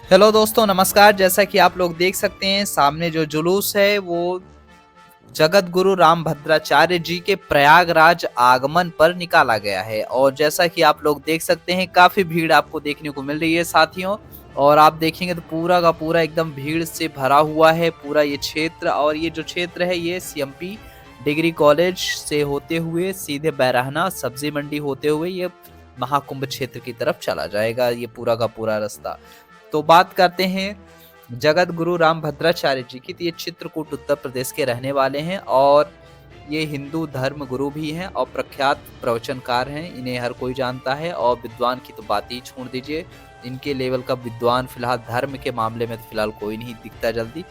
Hello दोस्तों, नमस्कार। जैसा कि आप लोग देख सकते हैं, सामने जो जुलूस है वो जगत गुरु रामभद्राचार्य जी के प्रयागराज आगमन पर निकाला गया है। और जैसा कि आप लोग देख सकते हैं, काफी भीड़ आपको देखने को मिल रही है साथियों। और आप देखेंगे तो पूरा का पूरा एकदम भीड़ से भरा हुआ है पूरा ये क्षेत्र। और ये जो क्षेत्र है ये सीएमपी डिग्री कॉलेज से होते हुए सीधे बैरहना सब्जी मंडी होते हुए ये महाकुंभ क्षेत्र की तरफ चला जाएगा, ये पूरा का पूरा रास्ता। तो बात करते हैं जगत गुरु रामभद्राचार्य जी की। तो ये चित्रकूट उत्तर प्रदेश के रहने वाले हैं और ये हिंदू धर्म गुरु भी हैं और प्रख्यात प्रवचनकार हैं। इन्हें हर कोई जानता है और विद्वान की तो बात ही छोड़ दीजिए। इनके लेवल का विद्वान फिलहाल धर्म के मामले में तो फिलहाल कोई नहीं दिखता जल्दी।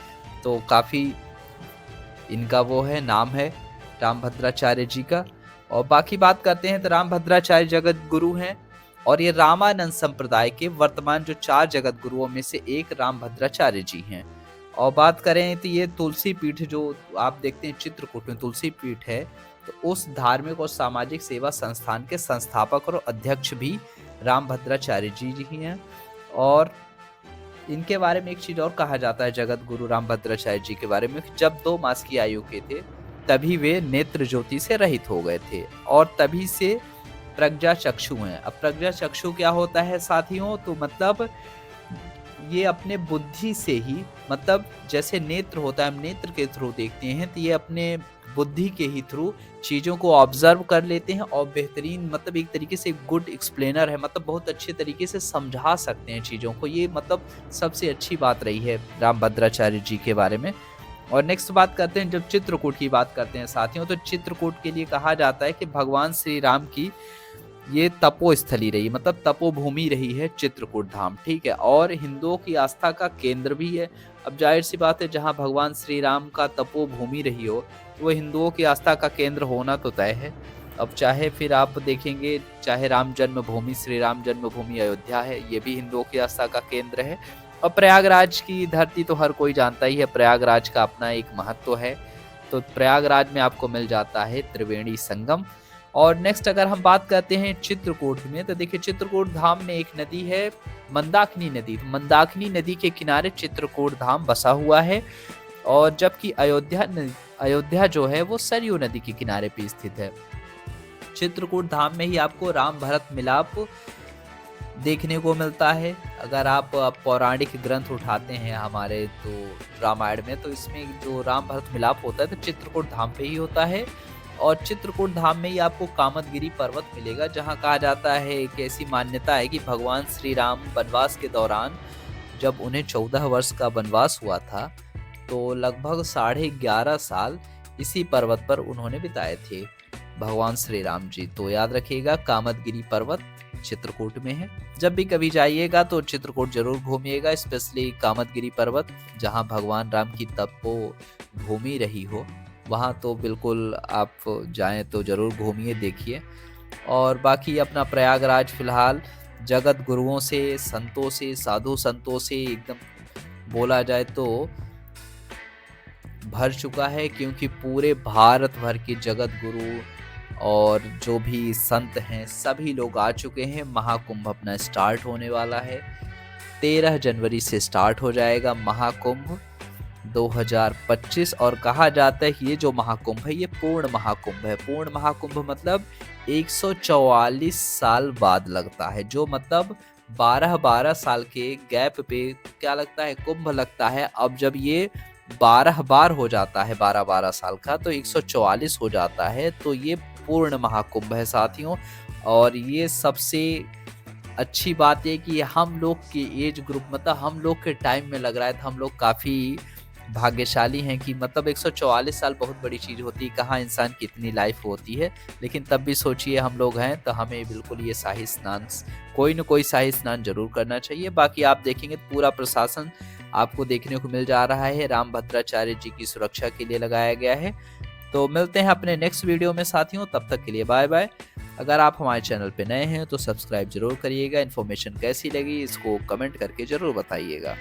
तो काफी इनका वो है, नाम है रामभद्राचार्य जी का। और बाकी बात करते हैं तो रामभद्राचार्य जगत गुरु हैं और ये रामानंद संप्रदाय के वर्तमान जो 4 जगत गुरुओं में से एक रामभद्राचार्य जी हैं। और बात करें तो ये तुलसी पीठ जो आप देखते हैं चित्रकूट में तुलसी पीठ है, तो उस धार्मिक और सामाजिक सेवा संस्थान के संस्थापक और अध्यक्ष भी रामभद्राचार्य जी ही हैं। और इनके बारे में एक चीज और कहा जाता है जगत गुरु रामभद्राचार्य जी के बारे में, जब 2 मास की आयु के थे तभी वे नेत्र ज्योति से रहित हो गए थे और तभी से प्रज्ञा चक्षु हैं। अब प्रज्ञा चक्षु क्या होता है साथियों? तो मतलब ये अपने बुद्धि से ही, मतलब जैसे नेत्र होता है, हम नेत्र के थ्रू देखते हैं, तो ये अपने बुद्धि के ही थ्रू चीजों को ऑब्जर्व कर लेते हैं और बेहतरीन, मतलब एक तरीके से गुड एक्सप्लेनर है, मतलब बहुत अच्छे तरीके से समझा सकते हैं चीजों को। ये मतलब सबसे अच्छी बात रही है रामभद्राचार्य जी के बारे में। और नेक्स्ट बात करते हैं, जब चित्रकूट की बात करते हैं साथियों, तो चित्रकूट के लिए कहा जाता है कि भगवान श्री राम की ये तपोस्थली रही, मतलब तपोभूमि रही है चित्रकूट धाम, ठीक है। और हिंदुओं की आस्था का केंद्र भी है। अब जाहिर सी बात है, जहाँ भगवान श्री राम का तपोभूमि रही हो तो वो हिंदुओं की आस्था का केंद्र होना तो तय है। अब चाहे फिर आप देखेंगे, चाहे राम जन्मभूमि, श्री राम जन्मभूमि अयोध्या है, ये भी हिंदुओं की आस्था का केंद्र है। और प्रयागराज की धरती तो हर कोई जानता ही है, प्रयागराज का अपना एक महत्व है। तो प्रयागराज में आपको मिल जाता है त्रिवेणी संगम। और नेक्स्ट अगर हम बात करते हैं चित्रकूट में, तो देखिए चित्रकूट धाम में एक नदी है मंदाकिनी नदी। तो मंदाकिनी नदी के किनारे चित्रकूट धाम बसा हुआ है। और जबकि अयोध्या जो है वो सरयू नदी के किनारे पे स्थित है। चित्रकूट धाम में ही आपको राम भरत मिलाप देखने को मिलता है। अगर आप पौराणिक ग्रंथ उठाते हैं हमारे तो रामायण में, तो इसमें जो राम भरत मिलाप होता है तो चित्रकूट धाम पे ही होता है। और चित्रकूट धाम में ही आपको कामदगिरी पर्वत मिलेगा, जहाँ कहा जाता है, एक ऐसी मान्यता है कि भगवान श्री राम वनवास के दौरान जब उन्हें 14 वर्ष का वनवास हुआ था तो लगभग 11.5 साल इसी पर्वत पर उन्होंने बिताए थे भगवान श्री राम जी। तो याद रखिएगा, कामदगिरी पर्वत चित्रकूट में है। जब भी कभी जाइएगा तो चित्रकूट जरूर घूमिएगा, स्पेशली कामदगिरी पर्वत जहाँ भगवान राम की तपो भूमि रही हो, वहाँ तो बिल्कुल आप जाएं तो जरूर घूमिए, देखिए। और बाकी अपना प्रयागराज फिलहाल जगत गुरुओं से, संतों से, साधु संतों से एकदम बोला जाए तो भर चुका है, क्योंकि पूरे भारत भर के जगत गुरु और जो भी संत हैं सभी लोग आ चुके हैं। महाकुंभ अपना स्टार्ट होने वाला है, 13 जनवरी से स्टार्ट हो जाएगा महाकुंभ 2025। और कहा जाता है कि ये जो महाकुंभ है ये पूर्ण महाकुंभ है। पूर्ण महाकुंभ मतलब 144 साल बाद लगता है, जो मतलब 12-12 साल के गैप पे क्या लगता है, कुंभ लगता है। अब जब ये 12 बार हो जाता है, 12-12 साल का, तो 144 हो जाता है, तो ये पूर्ण महाकुंभ है साथियों। और ये सबसे अच्छी बात है कि हम लोग के एज ग्रुप, मतलब हम लोग के टाइम में लग रहा है, तो हम लोग काफ़ी भाग्यशाली हैं कि मतलब 144 साल बहुत बड़ी चीज़ होती है। कहाँ इंसान की इतनी लाइफ होती है, लेकिन तब भी सोचिए हम लोग हैं तो हमें बिल्कुल ये शाही स्नान, कोई न कोई शाही स्नान जरूर करना चाहिए। बाकी आप देखेंगे तो पूरा प्रशासन आपको देखने को मिल जा रहा है, रामभद्राचार्य जी की सुरक्षा के लिए लगाया गया है। तो मिलते हैं अपने नेक्स्ट वीडियो में साथियों, तब तक के लिए बाय बाय। अगर आप हमारे चैनल पे नए हैं तो सब्सक्राइब जरूर करिएगा। इन्फॉर्मेशन कैसी लगी इसको कमेंट करके जरूर बताइएगा।